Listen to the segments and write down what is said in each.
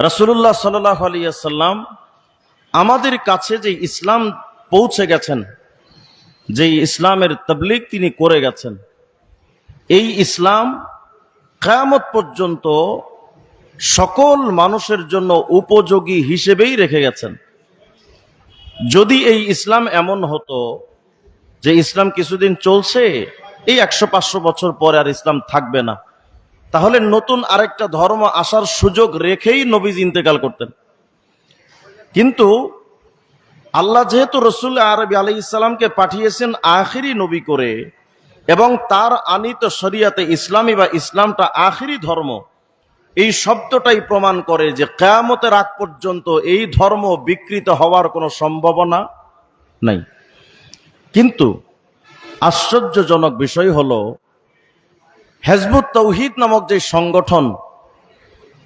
রাসূলুল্লাহ সাল্লাল্লাহু আলাইহি ওয়াসাল্লাম আমাদের কাছে যে ইসলাম পৌঁছে গেছেন, যে ইসলামের তাবলীগ তিনি করে গেছেন, এই ইসলাম কিয়ামত পর্যন্ত সকল মানুষের জন্য উপযোগী হিসেবেই রেখে গেছেন। যদি এই ইসলাম এমন হতো যে ইসলাম কিছুদিন চলছে, এই 100-500 বছর পরে আর ইসলাম থাকবে না, তাহলে নতুন আরেকটা ধর্ম আসার সুযোগ রেখেই নবীজি ইন্তেকাল করতেন। কিন্তু আল্লাহ যেহেতু রাসূল আরবি আলাইহিস সালামকে পাঠিয়েছেন আখিরি নবী করে, এবং তার আনিত শরিয়াতে ইসলামী বা ইসলামটা আখিরি ধর্ম, এই শব্দটাই প্রমাণ করে যে কিয়ামতের আগ পর্যন্ত এই ধর্ম বিকৃত হওয়ার কোনো সম্ভাবনা নাই। কিন্তু আশ্চর্যজনক বিষয় হলো, হিজবুত তাওহীদ নামক যে সংগঠন,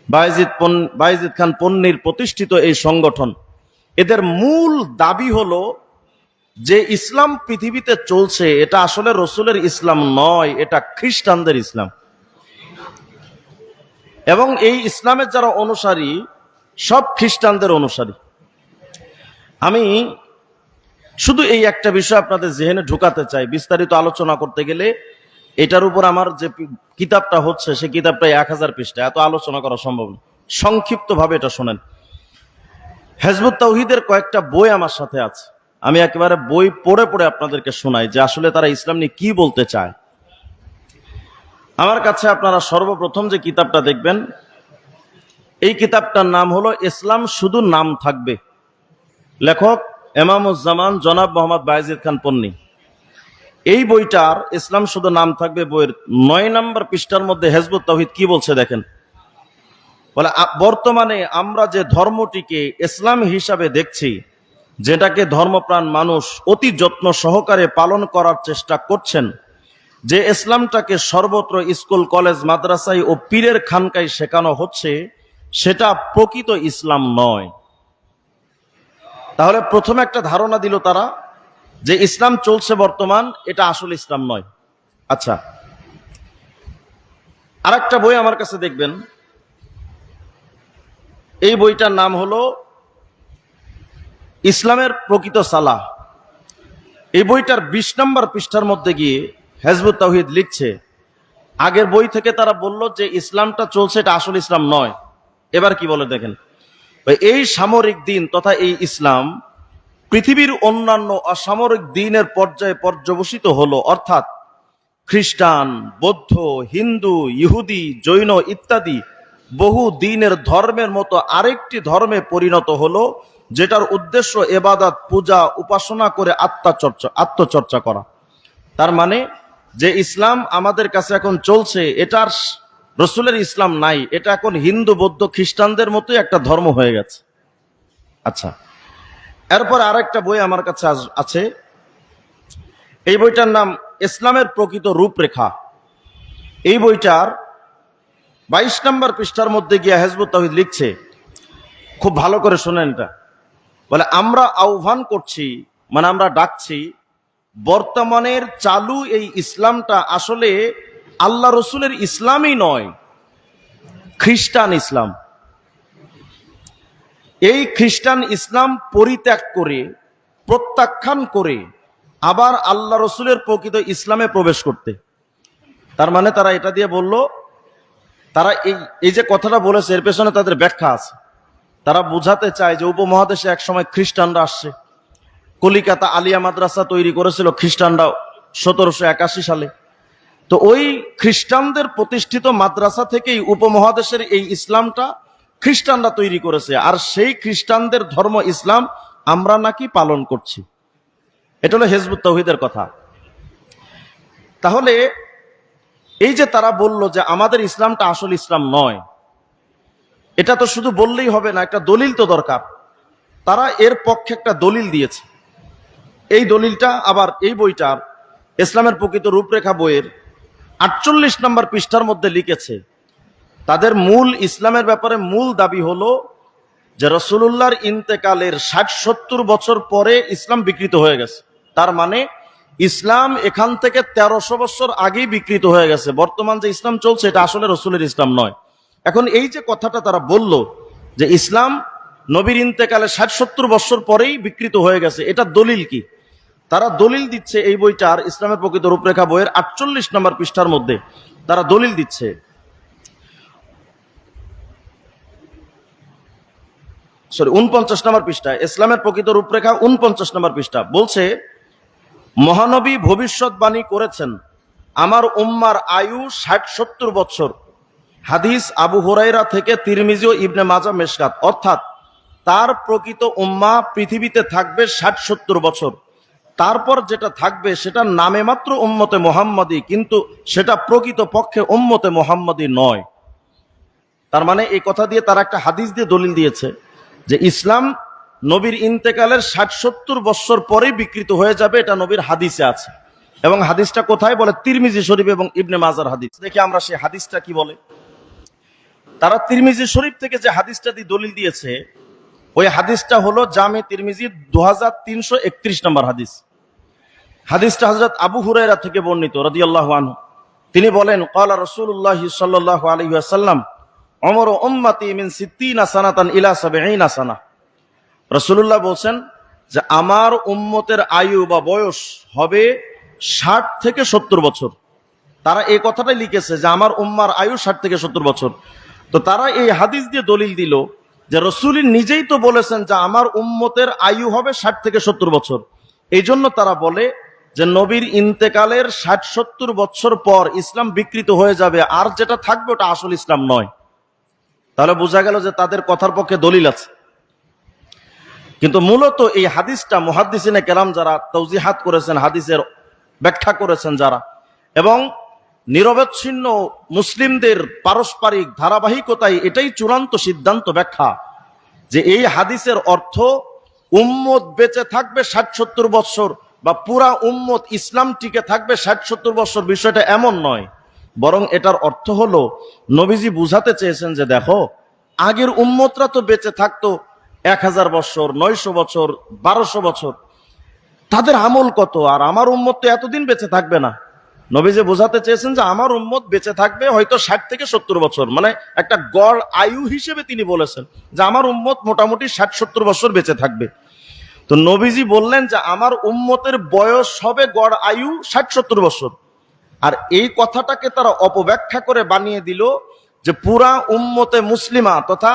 বায়েজিদ খান পন্নীর প্রতিষ্ঠিত এই সংগঠন, এদের মূল দাবি হলো যে ইসলাম পৃথিবীতে চলছে এটা আসলে রসুলের ইসলাম নয়, এটা খ্রিস্টানদের ইসলাম। এবং এই ইসলামের যারা অনুসারী সব খ্রিস্টানদের অনুসারী। আমি শুধু এই একটা বিষয় আপনাদের জেহেনে ঢুকাতে চাই। বিস্তারিত আলোচনা করতে গেলে এটার উপর আমার যে কিতাবটা হচ্ছে সে কিতাবটা 1000 পৃষ্ঠা, এত আলোচনা করা সম্ভব না। সংক্ষিপ্ত ভাবে এটা শোনেন। হিজবুত তাওহীদের কয়েকটা বই আমার সাথে আছে, আমি একেবারে বই পড়ে পড়ে আপনাদেরকে শোনাই যে আসলে তারা ইসলাম নিয়ে কি বলতে চায়। আমার কাছে আপনারা সর্বপ্রথম যে কিতাবটা দেখবেন, এই কিতাবটার নাম হলো ইসলাম শুধু নাম থাকবে। লেখক ইমামুজ্জামান জনাব মোহাম্মদ বায়েজিদ খান পন্নী। এই বইটার ইসলাম শুধু নাম থাকবে বইয়ের 9 নম্বর পৃষ্ঠার মধ্যে হিজবুত তাওহীদ কি বলছে দেখেন। বলে, বর্তমানে আমরা যে ধর্মটিকে ইসলাম হিসাবে দেখছি, যেটাকে ধর্মপ্রাণ মানুষ অতি যত্ন সহকারে পালন করার চেষ্টা করছেন, যে ইসলামটাকে সর্বত্র স্কুল কলেজ মাদ্রাসায় ও পীরের খানকায় শেখানো হচ্ছে, সেটা প্রকৃত ইসলাম নয়। তাহলে প্রথমে একটা ধারণা দিল তারা যে ইসলাম চলছে বর্তমান, এটা আসলে ইসলাম নয়। আচ্ছা, আরেকটা বই আমার কাছে দেখবেন, এই বইটার নাম হলো ইসলামের প্রকৃত সালাহ। এই বইটার 20 নম্বর পৃষ্ঠার মধ্যে গিয়ে হিজবুত তাওহীদ লিখছে, আগের বই থেকে তারা বলল যে ইসলামটা চলছে এটা আসলে ইসলাম নয়। এবার কি বলে দেখেন, এই সামরিক দিন তথা এই ইসলাম পৃথিবীর অন্যান্য অসামরিক দিনের পর্যায়ে পর্যবসিত হলো, অর্থাৎ খ্রিস্টান, বৌদ্ধ, হিন্দু, ইহুদি, জৈন ইত্যাদি বহু দিনের ধর্মের মতো আরেকটি ধর্মে পরিণত হলো, যেটার উদ্দেশ্য ইবাদত, পূজা, উপাসনা করে আত্মচর্চা করা। তার মানে যে ইসলাম আমাদের কাছে এখন চলছে, এটার রসুলের ইসলাম নাই, এটা এখন হিন্দু, বৌদ্ধ, খ্রিস্টানদের মতোই একটা ধর্ম হয়ে গেছে। আচ্ছা, এরপর আরেকটা বই আমার কাছে আছে, এই বইটার নাম ইসলামের প্রকৃত রূপরেখা। এই বইটার 22 নম্বর পৃষ্ঠার মধ্যে গিয়ে হিজবুত তাওহীদ লিখছে, খুব ভালো করে শোনেন এটা। বলে, আমরা আহ্বান করছি, মানে আমরা ডাকছি, বর্তমানের চালু এই ইসলামটা আসলে আল্লাহ রসুলের ইসলামই নয়, খ্রিস্টান ইসলাম। এই খ্রিস্টান ইসলাম পরিত্যাগ করে, প্রত্যাখ্যান করে আবার আল্লাহ রসুলের প্রকৃত ইসলামে প্রবেশ করতে। তার মানে তারা এটা দিয়ে বলল, তারা এই যে কথাটা বলেছে এর পেছনে তাদের ব্যাখ্যা আছে। তারা বুঝাতে চায় যে উপমহাদেশে এক সময় খ্রিস্টানরা আসছে, কলিকাতা আলিয়া মাদ্রাসা তৈরি করেছিল খ্রিস্টানরা 1781 সালে। তো ওই খ্রিস্টানদের প্রতিষ্ঠিত মাদ্রাসা থেকেই উপমহাদেশের এই ইসলামটা খ্রিস্টানরা তৈরি করেছে, আর সেই খ্রিস্টানদের ধর্ম ইসলাম আমরা নাকি পালন করছি। এটা হলো হিজবুত তাওহীদের কথা। তাহলে এই যে তারা বলল যে আমাদের ইসলামটা আসল ইসলাম নয়, এটা তো শুধু বললেই হবে না, একটা দলিল তো দরকার। তারা এর পক্ষে একটা দলিল দিয়েছে। এই দলিলটা আবার এই বইটার ইসলামের প্রকৃত রূপরেখা বইয়ের 48 নম্বর পৃষ্ঠার মধ্যে লিখেছে। তাদের মূল ইসলামের ব্যাপারে মূল দাবি হলো যে রাসূলুল্লাহর ইন্তেকালের 60-70 বছর পরে ইসলাম বিকৃত হয়ে গেছে। তার মানে ইসলাম এখান থেকে 1300 বছর আগেই বিকৃত হয়ে গেছে। বর্তমান যে ইসলাম চলছে এটা আসলে রসুলের ইসলাম নয়। এখন এই যে কথাটা তারা বলল, যে ইসলাম নবীর ইন্তেকালে 60-70 বছর পরেই বিকৃত হয়ে গেছে, এটা দলিল কি? তারা দলিল দিচ্ছে এই বইটার, ইসলামের প্রকৃত রূপরেখা বইয়ের 48 নম্বর পৃষ্ঠার মধ্যে তারা দলিল দিচ্ছে, সরি 49 নম্বর পৃষ্ঠা, ইসলামের প্রকৃত রূপরেখা 49 নম্বর পৃষ্ঠা বলছে, মহানবী ভবিষ্যৎবাণী করেছেন আমার উম্মার আয়ু 60-70 বছর। হাদিস আবু হুরায়রা থেকে তিরমিজি ও ইবনে মাজাহ মেশকাত। অর্থাৎ তার প্রকৃত উম্মাহ পৃথিবীতে থাকবে 60-70 বছর, তারপর যেটা থাকবে সেটা নামে মাত্র উম্মতে মুহাম্মাদি, কিন্তু সেটা প্রকৃত পক্ষে উম্মতে মুহাম্মাদি নয়। তার মানে এই কথা দিয়ে তারা একটা হাদিস দিয়ে দলিল দিয়েছে যে ইসলাম নবীর ইন্তেকালের 60-70 বছর পরেই বিকৃত হয়ে যাবে, এটা নবীর হাদিসে আছে। এবং হাদিসটা কোথায় বলে? তিরমিজি শরীফ এবং ইবনে মাজার হাদিস। দেখি আমরা সেই হাদিসটা কি বলে। তারা তিরমিজি শরীফ থেকে যে হাদিসটা দিয়ে দলিল দিয়েছে, ওই হাদিসটা হলো জামে তিরমিজি 2331 নম্বর হাদিস। হাদিসটা হযরত আবু হুরায়রা থেকে বর্ণিত রাদিয়াল্লাহু আনহু। তিনি বলেন, ক্বালা রাসূলুল্লাহ সাল্লাল্লাহু আলাইহি ওয়াসাল্লাম উমরু উম্মতি মিন 60 সানাতান ইলা 70 সানা। রাসূলুল্লাহ বলেন যে আমার উম্মতের আয়ু বা বয়স হবে 60 থেকে 70 বছর। তারা এই কথাটাই লিখেছে যে আমার উম্মার আয়ু 60 থেকে 70 বছর। তো তারা এই হাদিস দিয়ে দলিল দিল যে রাসূল নিজেই তো বলেছেন যে আমার উম্মতের আয়ু হবে 60 থেকে 70 বছর। এই জন্য তারা বলে যে নবীর ইন্তেকালের 60-70 বছর পর ইসলাম বিকৃত হয়ে যাবে, আর যেটা থাকবে ওটা আসল ইসলাম নয়। তাহলে বোঝা গেল যে তাদের কথার পক্ষে দলিল আছে। কিন্তু মূলত এই হাদিসটা মুহাদ্দিসিনে কেরাম যারা তাওজিহাত করেছেন, হাদিসের ব্যাখ্যা করেছেন যারা, এবং নিরবচ্ছিন্ন মুসলিমদের পারস্পরিক ধারাবাহিকতায় এটাই চূড়ান্ত সিদ্ধান্ত ব্যাখ্যা যে এই হাদিসের অর্থ উম্মত বেঁচে থাকবে 60-70 বছর বা পুরা উম্মত ইসলাম টিকে থাকবে 60-70 বছর, বিষয়টা এমন নয়। বরং এটার অর্থ হলো নবীজি বুঝাতে চেয়েছেন যে দেখো, আগের উম্মতরা তো বেঁচে থাকতো 1000 বছর, 900 বছর, 1200 বছর, তাদের আমল কত, আর আমার উম্মত তো এতদিন বেঁচে থাকবে না। নবীজি বোঝাতে চেয়েছেন যে আমার উম্মত বেঁচে থাকবে হয়তো 60 থেকে 70 বছর, মানে একটা গড় আয়ু হিসেবে তিনি বলেছেন যে আমার উম্মত মোটামুটি 60-70 বছর বেঁচে থাকবে। তো নবীজি বললেন যে আমার উম্মতের বয়স হবে গড় আয়ু 60-70 বছর। আর এই কথাটাকে তারা অপব্যাখ্যা করে বানিয়ে দিল যে পুরা উম্মতে মুসলিমা তথা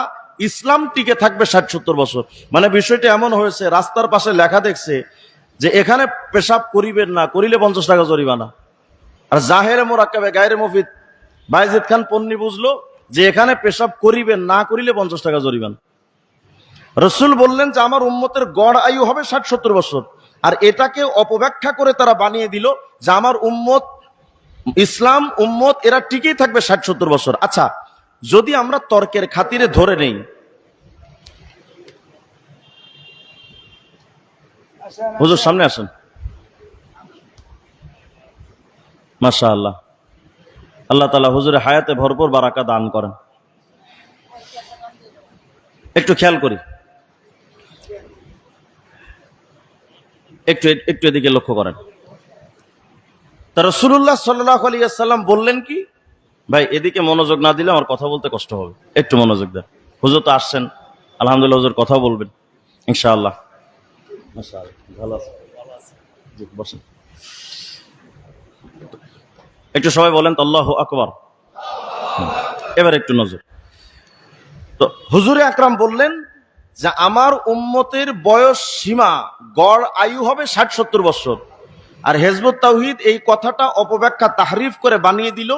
ইসলাম টিকে থাকবে 60-70 বছর। মানে বিষয়টা এমন হয়েছে, রাস্তার পাশে লেখা দেখছে যে এখানে পেশাব করিবেন না, করিলে 50 টাকা জরিমানা। আর জাহেরে মোরাক্কাবে গায়রে মুফিদ বাইজিদ খান পন্নী বুঝলো যে এখানে পেশাব করিবেন না, করিলে 50 টাকা জরিমানা। রাসূল বললেন যে আমার উম্মতের গড় আয়ু হবে 60-70 বছর, আর এটাকে অপব্যাখ্যা করে তারা বানিয়ে দিল যে আমার উম্মত ইসলাম উম্মত এরা টিকেই থাকবে 60-70 বছর। আচ্ছা, যদি আমরা তর্কের খাতিরে ধরে নেই, হুজুর সামনে আসেন, মাশাআল্লাহ, আল্লাহ তাআলা হুজুরের হায়াতে ভরপুর বারাকা দান করেন। একটু খেয়াল করি, একটু এদিকে লক্ষ্য করেন। তা রাসূলুল্লাহ সাল্লাল্লাহু আলাইহি ওয়াসাল্লাম বললেন কি, ভাই এদিকে মনোযোগ না দিলে আমার কথা বলতে কষ্ট হবে, একটু মনোযোগ দেন। হুজুর তো আসছেন, আলহামদুলিল্লাহ হুজুর কথা বলবেন ইনশাআল্লাহ। মাশাআল্লাহ, ভালো আছেন? জি, বসেন। একটু সবাই বলেন তো আল্লাহু আকবার। এবার একটু নজর। তো হুজুরে আকরাম বললেন যে আমার উম্মতের বয়স সীমা গড় আয়ু হবে 60-70 বছর। আর হিজবুত তাওহীদ এই কথাটা অপব্যাখ্যা তাহরিফ করে বানিয়ে দিল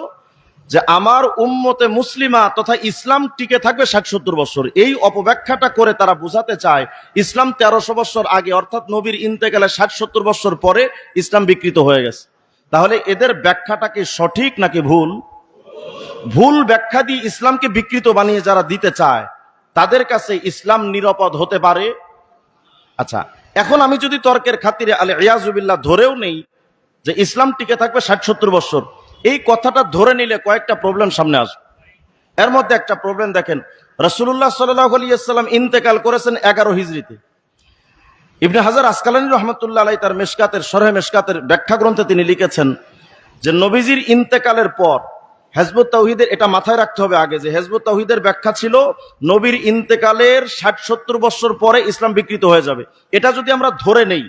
যে আমার উম্মতে মুসলিমা তথা ইসলাম টিকে থাকবে 60-70 বছর। এই অপব্যাখ্যাটা করে তারা বোঝাতে চায় ইসলাম 1300 বছর আগে, অর্থাৎ নবীর ইন্তেকালে 60-70 বছর পরে ইসলাম বিকৃত হয়ে গেছে। তাহলে এদের ব্যাখ্যাটা কি সঠিক নাকি ভুল? ভুল ব্যাখ্যা দিয়ে ইসলামকে বিকৃত বানিয়ে যারা দিতে চায় তাদের কাছে ইসলাম নিরাপদ হতে পারে। আচ্ছা, এখন আমি যদি তর্কের খাতিরে আলে ইয়াজুবিল্লাহ ধরেও নেই যে ইসলাম টিকে থাকবে 60-70 বছর, এই কথাটা ধরে নিলে কয়েকটা প্রবলেম সামনে আসবে। এর মধ্যে একটা প্রবলেম দেখেন, রাসূলুল্লাহ সাল্লাল্লাহু আলাইহি ওয়াসাল্লাম ইন্তেকাল করেছেন 11 হিজরিতে। ইবনে হাজার আসকালানী রাহমাতুল্লাহ আলাইহি তার মিশকাতের শরহে মিশকাতের ব্যাখ্যা গ্রন্থে তিনি লিখেছেন যে নবীজির ইন্তেকালের পর হেজবুত তাওহীদের এটা মাথায় রাখতে হবে আগে, যে হেজবুত তাওহীদের ব্যাখ্যা ছিল নবীর ইন্তেকালের 60-70 বছর পরে ইসলাম বিকৃত হয়ে যাবে। এটা যদি আমরা ধরে নেই,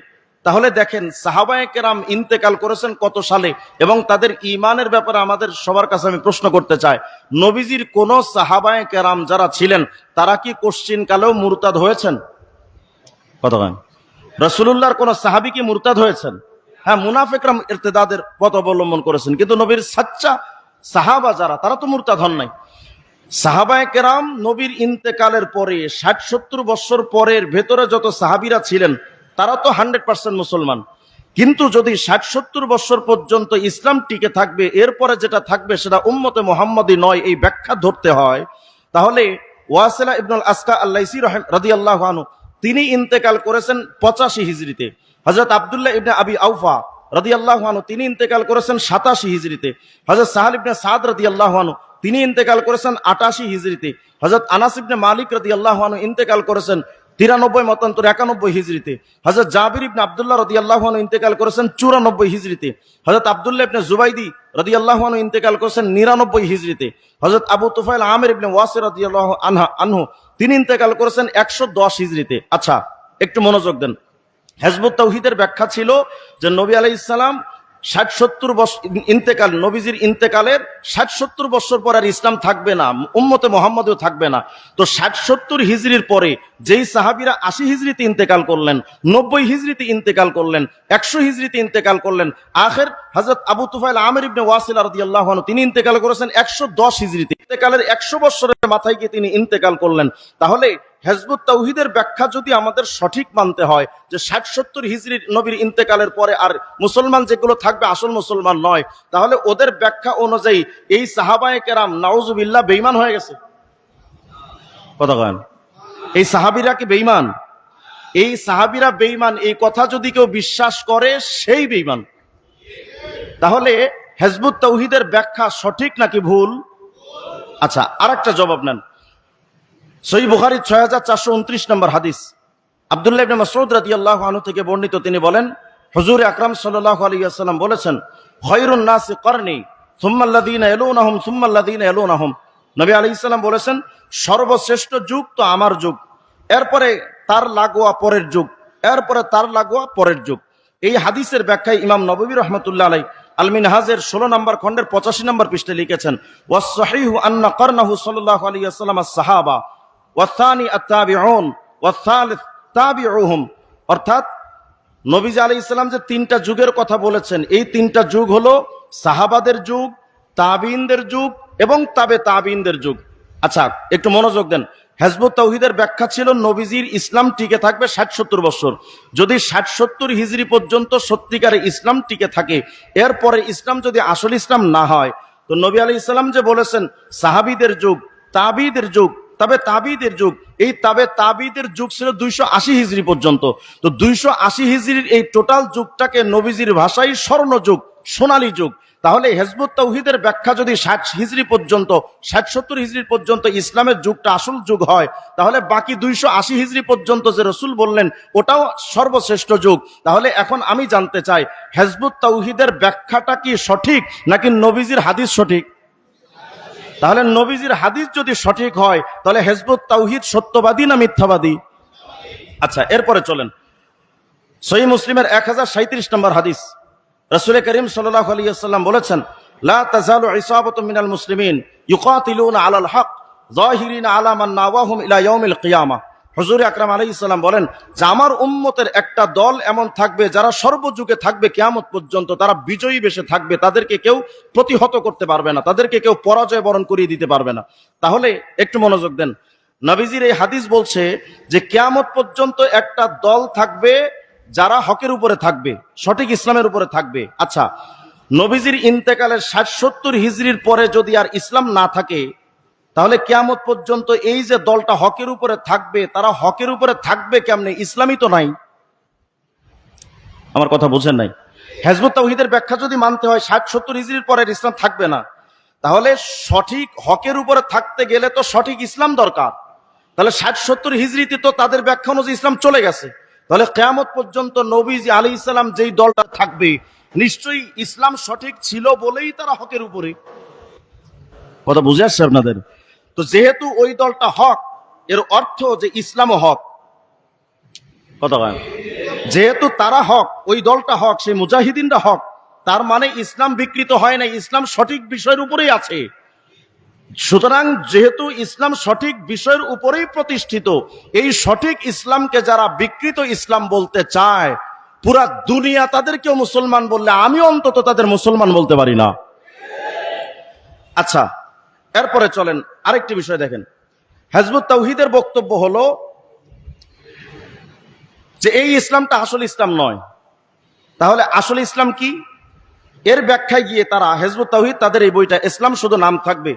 তাহলে দেখেন সাহাবায়ে কেরাম ইন্তেকাল করেছেন কত সালে, এবং তাদের ঈমানের ব্যাপারে আমাদের সবার কাছে আমি প্রশ্ন করতে চাই, নবীজির কোন সাহাবায়ে কেরাম যারা ছিলেন তারা কি কোশ্চিন কালেও মুরতাদ হয়েছেন? কথা বলেন। রাসূলুল্লাহর কোন সাহাবী কি মুরতাদ হয়েছেন? হ্যাঁ, মুনাফিকরা ইরতিদাদের পথ অবলম্বন করেছেন, কিন্তু নবীর সাচ্চা সাহাবা যারা, তারা তো মুরতাদ হন নাই। সাহাবায়ে কেরাম নবীর ইন্তেকালের পরে 60-70 বছর পরের ভেতরে যত সাহাবীরা ছিলেন তারা তো 100% মুসলমান। কিন্তু যদি 60-70 বছর পর্যন্ত ইসলাম টিকে থাকবে, এরপরে যেটা থাকবে সেটা উম্মতে মুহাম্মাদি নয়, এই ব্যাখ্যা ধরতে হয়, তাহলে ওয়াসিলা ইবনুল আসকা আল-লাইসি রাদিয়াল্লাহু আনহু তিনি ইন্তেকাল করেছেন 85 হিজরিতে। হযরত আব্দুল্লাহ ইবনে আবি আওফা রাদিয়াল্লাহু আনহু তিনি ইন্তেকাল করেছেন 87 হিজরিতে। হযরত সাহাল ইবনে সাদ রাদিয়াল্লাহু আনহু তিনি ইন্তেকাল করেছেন 88 হিজরিতে। হযরত আনাস ইবনে মালিক রাদিয়াল্লাহু আনহু ইন্তেকাল করেছেন 93 মতান্তর 91 হিজরিতে। হযরত জাবির ইবনে আব্দুল্লাহ রাদিয়াল্লাহু আনহু ইন্তেকাল করেছেন 94 হিজরিতে। হযরত আব্দুল্লাহ ইবনে জুবাইদি রাদিয়াল্লাহু আনহু ইন্তেকাল করেছেন 99 হিজরিতে। হযরত আবু তুফাইল আমির ইবনে ওয়াসি রাদিয়াল্লাহু আনহু তিনি ইন্তেকাল করেছেন 110 হিজরিতে। আচ্ছা, একটু মনোযোগ দেন। হেজবুত তাওহীদের ব্যাখ্যা ছিল যে নবী আলাইহিস সালাম 60-70 বছর ইন্তেকাল, নবীজির ইন্তেকালের 60-70 বছর পর আর ইসলাম থাকবে না, উম্মতে মুহাম্মাদও থাকবে না। তো 60-70 হিজরির পরে যেই সাহাবীরা 80 হিজরিতে ইন্তেকাল করলেন, 90 হিজরিতে ইন্তেকাল করলেন, 100 হিজরিতে ইন্তেকাল করলেন, আখির হযরত আবু তুফাইল আমির ইবনে ওয়াসিলা রাদিয়াল্লাহু আনহু তিনি ইন্তেকাল করেছেন 110 হিজরিতে। ইন্তেকালের 100 বছরের মাথায় গিয়ে তিনি ইন্তেকাল করলেন। তাহলে হেজবুত তাওহীদের ব্যাখ্যা যদি আমাদের সঠিক মানতে হয় যে 60-70 হিজরির নবীর ইন্তেকালের পরে আর মুসলমান যেগুলো থাকবে আসল মুসলমান নয়, তাহলে ওদের ব্যাখ্যা অনুযায়ী এই সাহাবায়ে কেরাম নাউজুবিল্লাহ বেঈমান হয়ে গেছে। কথা বলেন, এই সাহাবীরা কি বেঈমান? এই সাহাবীরা বেঈমান, এই কথা যদি কেউ বিশ্বাস করে সেই বেঈমান। তাহলে হেজবুত তাওহীদের ব্যাখ্যা সঠিক নাকি ভুল? আচ্ছা, আরেকটা জবাব নেন। সহিহ বুখারী 6429 নম্বর হাদিস, আব্দুল্লাহ ইবনে মাসউদ রাদিয়াল্লাহু আনহু থেকে বর্ণিত, তিনি বলেন হুজুর আকরাম সাল্লাল্লাহু আলাইহি ওয়াসাল্লাম বলেছেন, খায়রুন নাসি করনি সুম্মা আল্লাযীনা ইয়ালুনহুম সুম্মা আল্লাযীনা ইয়ালুনহুম। নবী আলাইহিস সালাম বলেছেন সর্বশ্রেষ্ঠ যুগ তো আমার যুগ, এরপরে তার লাগোয়া পরের যুগ, এরপরে তার লাগোয়া পরের যুগ। এই হাদিসের ব্যাখ্যায় ইমাম নববী রাহমাতুল্লাহ আলাইহি আল মিনহাজের 16 নম্বর খণ্ডের 85 নম্বর পৃষ্ঠায় লিখেছেন, ওয়াস সহিহু আন্না করনাহু সাল্লাল্লাহু আলাইহি ওয়াসাল্লাম আস-সাহাবা ওয়াসানি আত-তাবিউন ওয়াস-সালিস তাবিউহুম। অর্থাৎ নবীজি আলাইহিস সালাম যে তিনটা যুগের কথা বলেছেন, এই তিনটা যুগ হলো সাহাবাদের যুগ, তাবিইনদের যুগ এবং তাবে তাবিইনদের যুগ। আচ্ছা, একটু মনোযোগ দেন। হেজবুত তাওহীদের ব্যাখ্যা ছিল নবীজির ইসলাম টিকে থাকবে 60-70 বছর। যদি 60-70 হিজরি পর্যন্ত সত্যিকারে ইসলাম টিকে থাকে, এরপরে ইসলাম যদি আসল ইসলাম না হয়, তো নবী আলাইহিস সালাম যে বলেছেন সাহাবীদের যুগ, তাবিঈদের যুগ, তবে তাবিঈদের যুগ, এই তবে তাবিঈদের যুগ ছিল 280 হিজরি পর্যন্ত। তো 280 হিজরির এই টোটাল যুগটাকে নবীজির ভাষায় স্বর্ণ যুগ, সোনালী যুগ। তাহলে হেজবুত তাওহীদের ব্যাখ্যা যদি 60 হিজরি পর্যন্ত, 60-70 হিজরি পর্যন্ত ইসলামের যুগটা আসল যুগ হয়, তাহলে বাকি 280 হিজরি পর্যন্ত যে রাসূল বললেন ওটাও সর্বশ্রেষ্ঠ যুগ। তাহলে এখন আমি জানতে চাই, হেজবুত তাওহীদের ব্যাখ্যাটা কি সঠিক নাকি নবীজির হাদিস সঠিক? তাহলে নবীজির হাদিস যদি সঠিক হয়, তাহলে হেজবুত তাওহীদ সত্যবাদী না মিথ্যাবাদী? আচ্ছা, এরপরে চলেন। সহিহ মুসলিমের 1037 নম্বর হাদিস, রাসূল করিম সাল্লাল্লাহু আলাইহি ওয়াসাল্লাম বলেছেন, লা তাযালু ইসাবাতুম মিনাল মুসলিমিন ইউকাতিলুনা আলাল হক যাহিরিনা আলা মান নাওয়াহুম ইলা ইয়াউমিল কিয়ামাহ। হুজুর আকরাম আলাইহিস সালাম বলেন যে আমার উম্মতের একটা দল এমন থাকবে যারা সর্বযুগে থাকবে কিয়ামত পর্যন্ত, তারা বিজয়ী বেশে থাকবে, তাদেরকে কেউ প্রতিহত করতে পারবে না, তাদেরকে কেউ পরাজয় বরণ করিয়ে দিতে পারবে না। তাহলে একটু মনোযোগ দেন, নবীজির এই হাদিস বলছে যে কিয়ামত পর্যন্ত একটা দল থাকবে যারা হকের উপরে থাকবে, সঠিক ইসলামের উপরে থাকবে। আচ্ছা, নবীজির ইন্তেকালের 60-70 হিজরির পরে যদি আর ইসলাম না থাকে, তাহলে কিয়ামত পর্যন্ত এই যে দলটা হকের উপরে থাকবে, তারা হকের উপরে থাকবে কেমনে? ইসলামই তো নাই। আমার কথা বুঝেন নাই? হেজবুত তাওহীদের ব্যাখ্যা যদি মানতে হয় 60-70 হিজরির পরে ইসলাম থাকবে না, তাহলে সঠিক হকের উপরে থাকতে গেলে তো সঠিক ইসলাম দরকার। তাহলে 60-70 হিজরিতে তো তাদের ব্যাখ্যা অনুযায়ী ইসলাম চলে গেছে। তাহলে কিয়ামত পর্যন্ত নবীজি আলাইহিস সালাম যেই দলটা থাকবে, নিশ্চয়ই ইসলাম সঠিক ছিল বলেই তারা হকের উপরে। কথা বুঝে আসছে আপনাদের? তো যেহেতু ওই দলটা হক, এর অর্থ যে ইসলামও হক। কথা বলেন, যেহেতু তারা হক, ওই দলটা হক, সেই মুজাহিদিনরা হক, তার মানে ইসলাম বিকৃত হয় না, ইসলাম সঠিক বিষয়ের উপরেই আছে। সুতরাং যেহেতু ইসলাম সঠিক বিষয়ের উপরেই প্রতিষ্ঠিত, এই সঠিক ইসলামকে যারা বিকৃত ইসলাম বলতে চায়, পুরা দুনিয়া তাদেরকেও মুসলমান বললে আমি অন্তত তাদের মুসলমান বলতে পারি না। আচ্ছা, এরপরে চলেন আরেকটি বিষয় দেখেন। হিজবুত তাওহীদের বক্তব্য হলো যে এই ইসলামটা আসল ইসলাম নয়। তাহলে আসল ইসলাম কি? এর ব্যাখ্যায় গিয়ে তারা, হিজবুত তাওহীদ তাদের এই বইটা ইসলাম শুধু নাম থাকবে,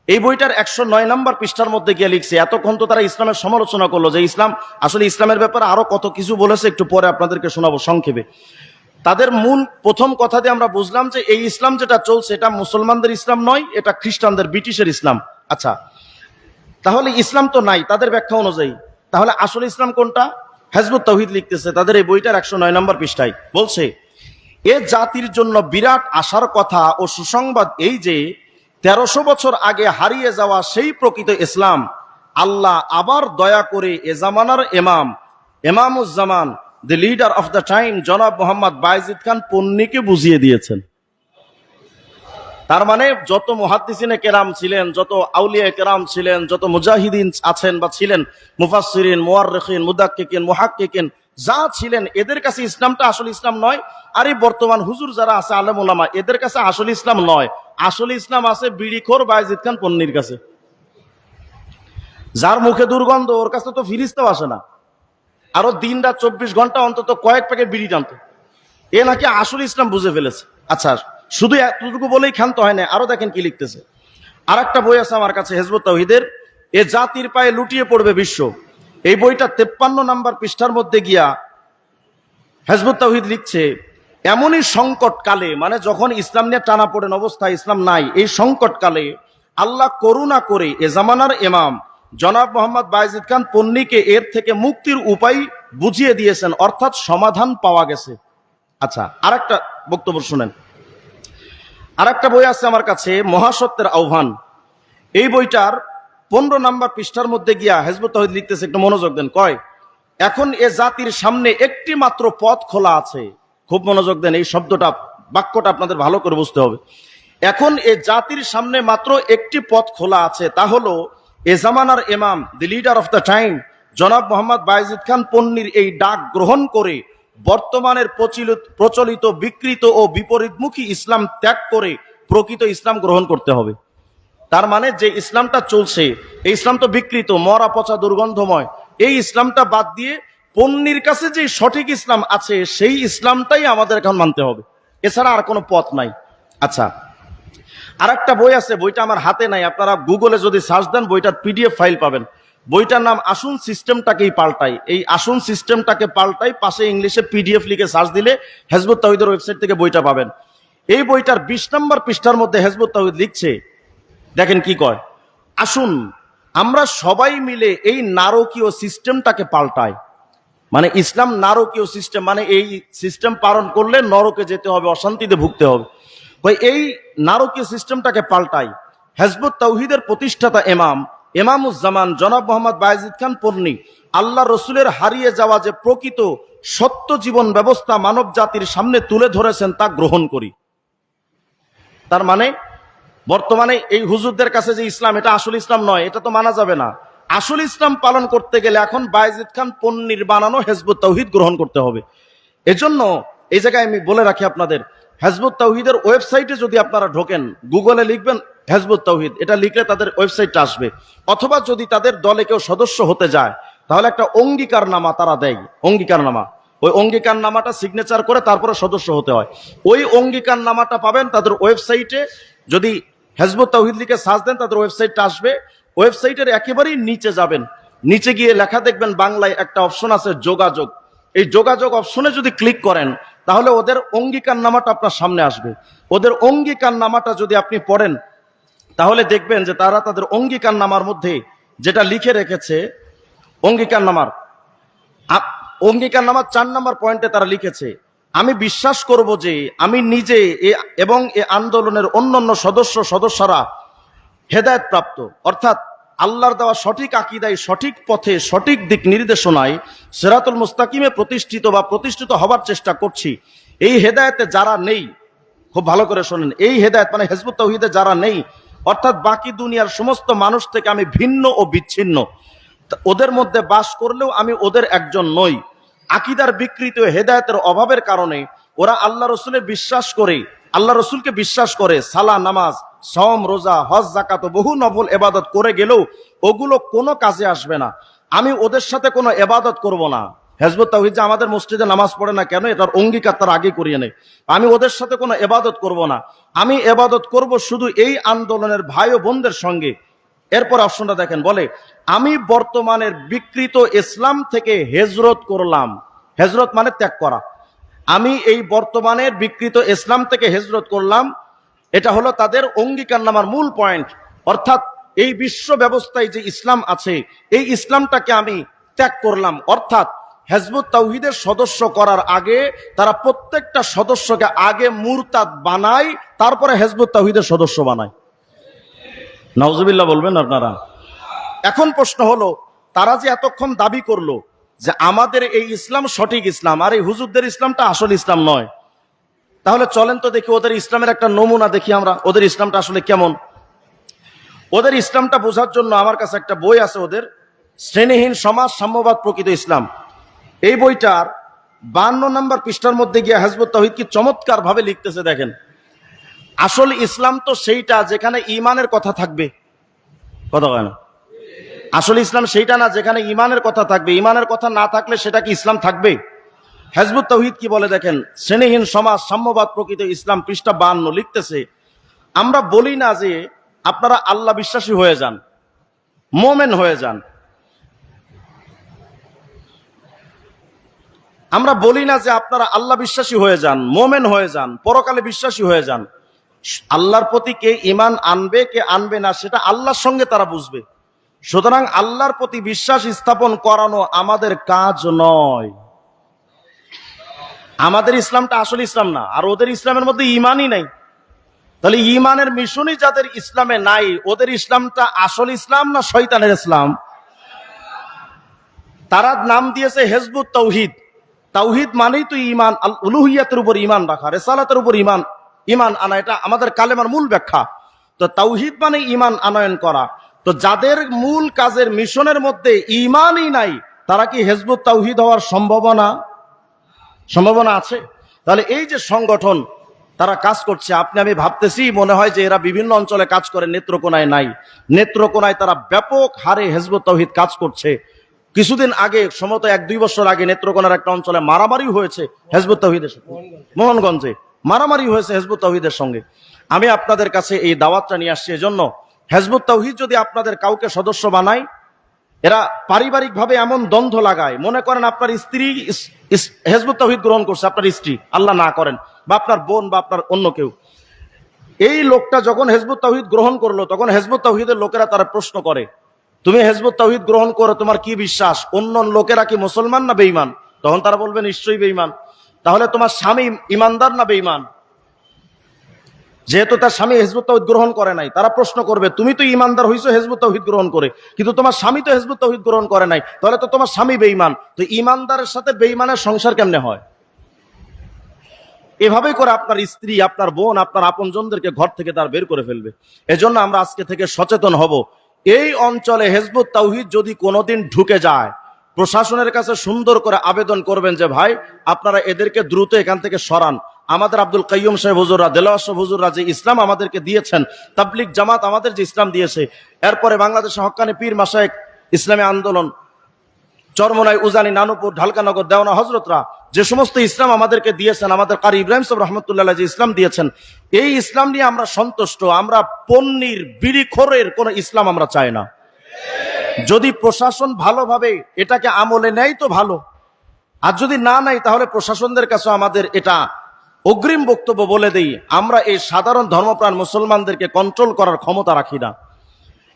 এই বইটার 109 নম্বর পৃষ্ঠার মধ্যে গিয়ে লিখছে, এতক্ষণ তো তারা ইসলামের সমালোচনা করলো, যে ইসলাম আসলে ইসলামের ব্যাপারে আরো কত কিছু বলেছে, একটু পরে আপনাদেরকে শোনাবো সংক্ষেপে। তাদের মূল প্রথম কথা দিয়ে আমরা বুঝলাম যে এই ইসলাম যেটা চলছে এটা মুসলমানদের ইসলাম নয়, এটা খ্রিস্টানদের, ব্রিটিশের ইসলাম। আচ্ছা, তাহলে ইসলাম তো নাই তাদের ব্যাখ্যা অনুযায়ী, তাহলে আসলে ইসলাম কোনটা? হিজবুত তাওহীদ লিখতেছে তাদের এই বইটার 109 নম্বর পৃষ্ঠায়, বলছে এ জাতির জন্য বিরাট আশার কথা ও সুসংবাদ এই যে 1300 বছর আগে হারিয়ে যাওয়া সেই প্রকৃত ইসলাম আল্লাহ আবার দয়া করে এ জামানার Imamuzzaman, the leader of the time, জনাব মোহাম্মদ বায়েজিদ খান পন্নীকে বুঝিয়ে দিয়েছেন। তার মানে যত মুহাদ্দিসিনে কেরাম ছিলেন, যত আউলিয়া কেরাম ছিলেন, যত মুজাহিদিন আছেন বা ছিলেন, মুফাসসিরিন, মুআররিখিন, মুদাক্কিকিন, মুহাক্কিকিন যা ছিলেন, এদের কাছে ইসলামটা আসল ইসলাম নয়। আর এই বর্তমান হুজুর যারা আছে, আলেম ওলামা, এদের কাছে আসল ইসলাম নয়, আসল ইসলাম আছে বিড়িখোর বায়েজিদ খান পন্নীর কাছে। যার মুখে দুর্গন্ধ, ওর কাছে তো ফিরিস্তাও আসে না, আরো দিন রাত 24 ঘন্টা অন্তত কয়েক প্যাকেট বিড়ি টানতো। এ নাকি আসল ইসলাম বুঝে ফেলেছে। আচ্ছা, শুধু এতটুকু বলেই ক্ষান্ত হয় না, আরো দেখেন কি লিখতেছে। আর একটা বই আছে আমার কাছে হিজবুত তাওহীদের, এ জাতির পায়ে লুটিয়ে পড়বে বিশ্ব। এই বইটা 53 নম্বর পৃষ্ঠার মধ্যে গিয়া হিজবুত তাওহীদ লিখছে, এমনই সংকট কালে, মানে যখন ইসলাম নিয়ে টানা পড়েন অবস্থা, ইসলাম নাই, এই সংকট কালে আল্লাহ করুণা করে এ জামানার ইমাম জনাব মোহাম্মদ বায়েজিদ খান পন্নীকে এর থেকে মুক্তির উপায় বুঝিয়ে দিয়েছেন, অর্থাৎ সমাধান পাওয়া গেছে। আচ্ছা, আরেকটা বক্তব্য শুনেন। আরেকটা বই আছে আমার কাছে, মহাসত্যের আহ্বান। এই বইটার 15 নম্বর পৃষ্ঠার মধ্যে গিয়া হিজবুত তাওহীদ লিখতেছে, একটু মনোযোগ দেন, কয় এখন এ জাতির সামনে একটি মাত্র পথ খোলা আছে। খুব মনোযোগ দেন, এই শব্দটা, বাক্যটা আপনাদের ভালো করে বুঝতে হবে। এখন এ জাতির সামনে মাত্র একটি পথ খোলা আছে, তা হলো এ জামানার ইমাম, দি লিডার অফ দ্য টাইম, জনাব মোহাম্মদ বায়েজিদ খান পন্নীর এই ডাক গ্রহণ করে বর্তমানের প্রচলিত বিকৃত ও বিপরীতমুখী ইসলাম ত্যাগ করে প্রকৃত ইসলাম গ্রহণ করতে হবে। তার মানে যে ইসলামটা চলছে, এই ইসলাম তো বিকৃত, মরা পচা, দুর্গন্ধময়। এই ইসলামটা বাদ দিয়ে পন্নীর কাছে যে সঠিক ইসলাম আছে, সেই ইসলামটাই আমাদের এখন মানতে হবে, এছাড়া আর কোনো পথ নাই। আচ্ছা, আর একটা বই আছে, বইটা আমার হাতে নাই, আপনারা গুগলে যদি সার্চ দেন বইটার পিডিএফ ফাইল পাবেন। বইটার নাম আসুন সিস্টেমটাকেই পাল্টাই। এই আসুন সিস্টেমটাকে পাল্টাই, পাশে ইংলিশে পিডিএফ লিখে সার্চ দিলে হিজবুত তাওহীদের ওয়েবসাইট থেকে বইটা পাবেন। এই বইটার 20 নম্বর পৃষ্ঠার মধ্যে হিজবুত তাওহীদ লিখছে, দেখেন কি কয়, আসুন আমরা সবাই মিলে এই নারকীয় সিস্টেমটাকে পাল্টাই। মানে ইসলাম নারকীয় সিস্টেম, মানে এই সিস্টেম পালন করলে নরকে যেতে হবে, অশান্তিতে ভুগতে হবে। এই নারকীয় সিস্টেমটাকে পাল্টাই। হিজবুত তাওহীদের প্রতিষ্ঠাতা ইমামুজ্জামান জনাব মোহাম্মদ বায়েজিদ খান পন্নী আল্লাহ রসুলের হারিয়ে যাওয়া যে প্রকৃত সত্য জীবন ব্যবস্থা মানব জাতির সামনে তুলে ধরেছেন, তা গ্রহণ করি। তার মানে বর্তমানে এই হুজুরদের কাছে যে ইসলাম, এটা আসল ইসলাম নয়, এটা তো মানা যাবে না। আসল ইসলাম পালন করতে গেলে এখন বায়েজিদ খান পন্নীর বানানো হিজবুত তাওহীদ গ্রহণ করতে হবে। এজন্য এই জায়গায় আমি বলে রাখি আপনাদের, হিজবুত তাওহীদের ওয়েবসাইটে যদি আপনারা ঢোকেন, গুগলে লিখবেন হিজবুত তাওহীদ, এটা লিখলে তাদের ওয়েবসাইটটা আসবে। অথবা যদি তাদের দলে কেউ সদস্য হতে যায়, তাহলে একটা অঙ্গীকারনামা তারা দেয়, অঙ্গীকারনামা। ওই অঙ্গীকারনামাটা সিগনেচার করে তারপরে সদস্য হতে হয়। ওই অঙ্গীকারনামাটা পাবেন তাদের ওয়েবসাইটে। যদি হিজবুত তাওহীদ লিখে সার্চ দেন, তাদের ওয়েবসাইটটা আসবে। ওয়েবসাইটের একেবারেই নিচে যাবেন, নিচে গিয়ে লেখা দেখবেন বাংলায় একটা অপশন আছে যোগাযোগ। এই যোগাযোগ অপশনে যদি ক্লিক করেন, তাহলে ওদের অঙ্গীকারনামাটা আপনার সামনে আসবে। ওদের অঙ্গীকারনামাটা যদি আপনি পড়েন, তাহলে দেখবেন যে তারা তাদের অঙ্গীকারনামার মধ্যে যেটা লিখে রেখেছে, অঙ্গীকারনামার 4 নম্বর পয়েন্টে তারা লিখেছে, আমি বিশ্বাস করব যে আমি নিজে এবং এ আন্দোলনের অন্যান্য সদস্যরা হেদায়েত প্রাপ্ত, অর্থাৎ আল্লাহর দেওয়া সঠিক আকীদায়, সঠিক পথে, সঠিক দিক নির্দেশনায় সিরাতুল মুস্তাকিমে প্রতিষ্ঠিত হবার চেষ্টা করছি, এই হেদায়েতে যারা নেই, খুব ভালো করে শোনেন, এই হেদায়েত মানে হিজবুত তাওহীদে যারা নেই, অর্থাৎ বাকি দুনিয়ার সমস্ত মানুষ থেকে আমি ভিন্ন ও বিচ্ছিন্ন, ওদের মধ্যে বাস করলেও আমি ওদের একজন নই। আকীদার বিকৃতি ও হেদায়েতের অভাবের কারণে ওরা আল্লাহ রসুলকে বিশ্বাস করে, সালাহ, নামাজ, সওম, রোজা, হজ, যাকাত ও বহু নফল ইবাদত করে গেলেও ওগুলো কোনো কাজে আসবে না। আমি ওদের সাথে কোনো ইবাদত করব না। হিজবুত তাওহীদ যে আমাদের মসজিদে নামাজ পড়ে না কেন, এটার অঙ্গীকার তার আগে করিয়ে নেই। আমি ওদের সাথে কোনো ইবাদত করব না, আমি ইবাদত করব শুধু এই আন্দোলনের ভাই ও বোনদের সঙ্গে। এরপর অপশনটা দেখেন, বলে আমি বর্তমানের বিকৃত ইসলাম থেকে হিজরত করলাম। হিজরত মানে ত্যাগ করা। আমি এই বর্তমানের বিকৃত ইসলাম থেকে হিজরত করলাম, এটা হলো তাদের অঙ্গীকারনামার মূল পয়েন্ট। অর্থাৎ এই বিশ্ব ব্যবস্থায় যে ইসলাম আছে, এই ইসলামটাকে আমি ত্যাগ করলাম। অর্থাৎ হিজবুত তাওহীদের সদস্য করার আগে তারা প্রত্যেকটা সদস্যকে আগে মুরতাদ বানায়, তারপরে হিজবুত তাওহীদের সদস্য বানায়। নাউজুবিল্লাহ বলবেন আপনারা। এখন প্রশ্ন হলো, তারা যে এতক্ষণ দাবি করলো যে আমাদের এই ইসলাম সঠিক ইসলাম, আর এই হুজুরদের ইসলামটা আসল ইসলাম নয়, তাহলে চলেন তো দেখি ওদের ইসলামের একটা নমুনা দেখি আমরা, ওদের ইসলামটা আসলে কেমন। ওদের ইসলামটা বোঝার জন্য আমার কাছে একটা বই আছে, ওদের শ্রেণীহীন সমাজ, সাম্যবাদ, প্রকৃত ইসলাম। এই বইটার 52 নম্বর পৃষ্ঠার মধ্যে গিয়ে হিজবুত তাওহীদ কি চমৎকার ভাবে লিখতেছে দেখেন। আসল ইসলাম তো সেইটা যেখানে ঈমানের কথা থাকবে, কথা হয় না। আসল ইসলাম সেইটা না যেখানে ঈমানের কথা থাকবে, ঈমানের কথা না থাকলে সেটা কি ইসলাম থাকবে? হিজবুত তাওহীদ কি বলে দেখেন, শ্রেণীহীন সমাজ, সাম্যবাদ, প্রকৃত ইসলাম, পৃষ্ঠা 52 লিখতেছে, আমরা বলি না যে আপনারা আল্লাহ বিশ্বাসী হয়ে যান, মোমেন হয়ে যান। আমরা বলি না যে আপনারা আল্লাহ বিশ্বাসী হয়ে যান, মোমেন হয়ে যান, পরকালে বিশ্বাসী হয়ে যান। আল্লাহর প্রতি কে ঈমান আনবে কে আনবে না সেটা আল্লাহর সঙ্গে তারা বুঝবে। সুতরাং আল্লাহর প্রতি বিশ্বাস স্থাপন করানো আমাদের কাজ নয়। আমাদের ইসলামটা আসল ইসলাম না, আর ওদের ইসলামের মধ্যে ঈমানই নাই। তাহলে ঈমানের মিশনই যাদের ইসলামে নাই, ওদের ইসলামটা আসল ইসলাম না শয়তানের ইসলাম? তারা নাম দিয়েছে হিজবুত তাওহীদ। তাওহীদ মানেই তো ঈমান, উলুহিয়াতের উপর ঈমান রাখা, রিসালাতের উপর ঈমান আনা, এটা আমাদের কালেমার মূল ব্যাখ্যা। তো তাওহীদ মানে ঈমান আনয়ন করা। তো যাদের মূল কাজের মিশনের মধ্যে ঈমানই নাই, তারা কি হিজবুত তাওহীদ হওয়ার সম্ভাবনা আছে? তাহলে এই যে সংগঠন তারা কাজ করছে, আমি ভাবতেছি মনে হয় যে এরা বিভিন্ন অঞ্চলে কাজ করে, নেত্রকোনায় নাই। নেত্রকোনায় তারা ব্যাপক হারে হিজবুত তাওহীদ কাজ করছে। কিছুদিন আগে, সম্ভবত 1-2 বছর আগে, নেত্রকোনার একটা অঞ্চলে মারামারি হয়েছে হিজবুত তাওহীদের সঙ্গে, মোহনগঞ্জে মারামারি হয়েছে হিজবুত তাওহীদের সঙ্গে। আমি আপনাদের কাছে এই দাওয়াতটা নিয়ে আসছি এজন্য, হিজবুত তাওহীদ যদি আপনাদের কাউকে সদস্য বানায়, এরা পারিবারিক ভাবে এমন দ্বন্দ্ব লাগায়, মনে করেন আপনার স্ত্রী হিজবুত তাওহীদ গ্রহণ করছে, আপনার স্ত্রী, আল্লাহ না করেন, বা আপনার বোন বা আপনার অন্য কেউ। এই লোকটা যখন হিজবুত তাওহীদ গ্রহণ করলো, তখন হিজবুত তাওহীদের লোকেরা তারা প্রশ্ন করে, তুমি হিজবুত তাওহীদ গ্রহণ করো, তোমার কি বিশ্বাস? অন্য লোকেরা কি মুসলমান না বেঈমান? তখন তারা বলবে নিশ্চয়ই বেঈমান। তাহলে তোমার স্বামী ইমানদার না বেঈমান? যেহেতু তার স্বামী হিজবুত তাওহীদ গ্রহণ করে নাই, তারা প্রশ্ন করবে, তুমি তো ইমানদার হইছো হিজবুত তাওহীদ গ্রহণ করে, কিন্তু তোমার স্বামী তো হিজবুত তাওহীদ গ্রহণ করে নাই, তাহলে তো তোমার স্বামী বেঈমান। তো ইমানদারের সাথে বেঈমানের সংসার কেমনে হয়? এভাবেই করে আপনার স্ত্রী, আপনার বোন, আপনার আপনজনদেরকে ঘর থেকে তার বের করে ফেলবে। এজন্য আমরা আজকে থেকে সচেতন হব। এই অঞ্চলে হিজবুত তাওহীদ যদি কোনোদিন ঢুকে যায়, প্রশাসনের কাছে সুন্দর করে আবেদন করবেন যে ভাই আপনারা এদেরকে দ্রুত এখান থেকে সরান। আমাদের আব্দুল কাইয়ুম সাহেব হুজুররা, দেলোয়ার সাহেব হুজুররা যে ইসলাম আমাদেরকে দিয়েছেন, তাবলিগ জামাত আমাদের যে ইসলাম দিয়েছে, এরপরে বাংলাদেশের হক্কানি পীর মাশায়েখ, ইসলামী আন্দোলন, চরমনাই, উজানি, নানুপুর, ঢালকানগর, দেওনা হজরতরা যে সমস্ত ইসলাম আমাদেরকে দিয়েছেন, আমাদের কারি ইব্রাহিম সাহেব রহমতুল্লাহ যে ইসলাম দিয়েছেন, এই ইসলাম নিয়ে আমরা সন্তুষ্ট। আমরা পন্নীর, বিড়িখোরের কোন ইসলাম আমরা চাই না। যদি প্রশাসন ভালোভাবে এটাকে আমলে নেয় তো ভালো, আর যদি না নেয় তাহলে প্রশাসনদের কাছে আমাদের এটা অগ্রিম বক্তব্য বলে দেই, আমরা এই সাধারণ ধর্মপ্রাণ মুসলমানদেরকে কন্ট্রোল করার ক্ষমতা রাখি না।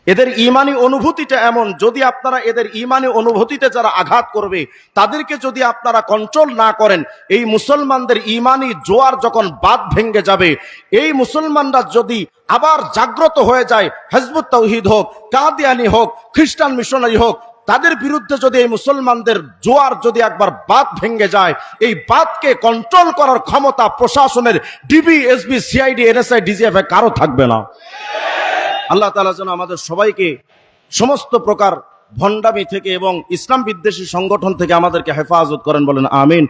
এদের ইমানি অনুভূতিটা এমন, যদি আপনারা এদের ইমানি অনুভূতিতে যারা আঘাত করবে তাদেরকে যদি আপনারা কন্ট্রোল না করেন, এই মুসলমানদের ইমানি জোয়ার যখন বাঁধ ভেঙে যাবে, এই মুসলমানরা যদি আবার জাগ্রত হয়ে যায়, হিজবুত তাওহীদ হোক, কাদিয়ানি হোক, খ্রিস্টান মিশনারি হোক, তাদের বিরুদ্ধে যদি এই মুসলমানদের জোয়ার যদি একবার বাঁধ ভেঙে যায়, এই বাঁধকে কন্ট্রোল করার ক্ষমতা প্রশাসনের DB, SB, CID, NSI, DGF কারো থাকবে না। আল্লাহ তাআলা যেন আমাদের সবাইকে সমস্ত প্রকার ভণ্ডামি থেকে এবং ইসলাম বিদ্বেষী সংগঠন থেকে আমাদেরকে হেফাজত করেন, বলেন আমিন।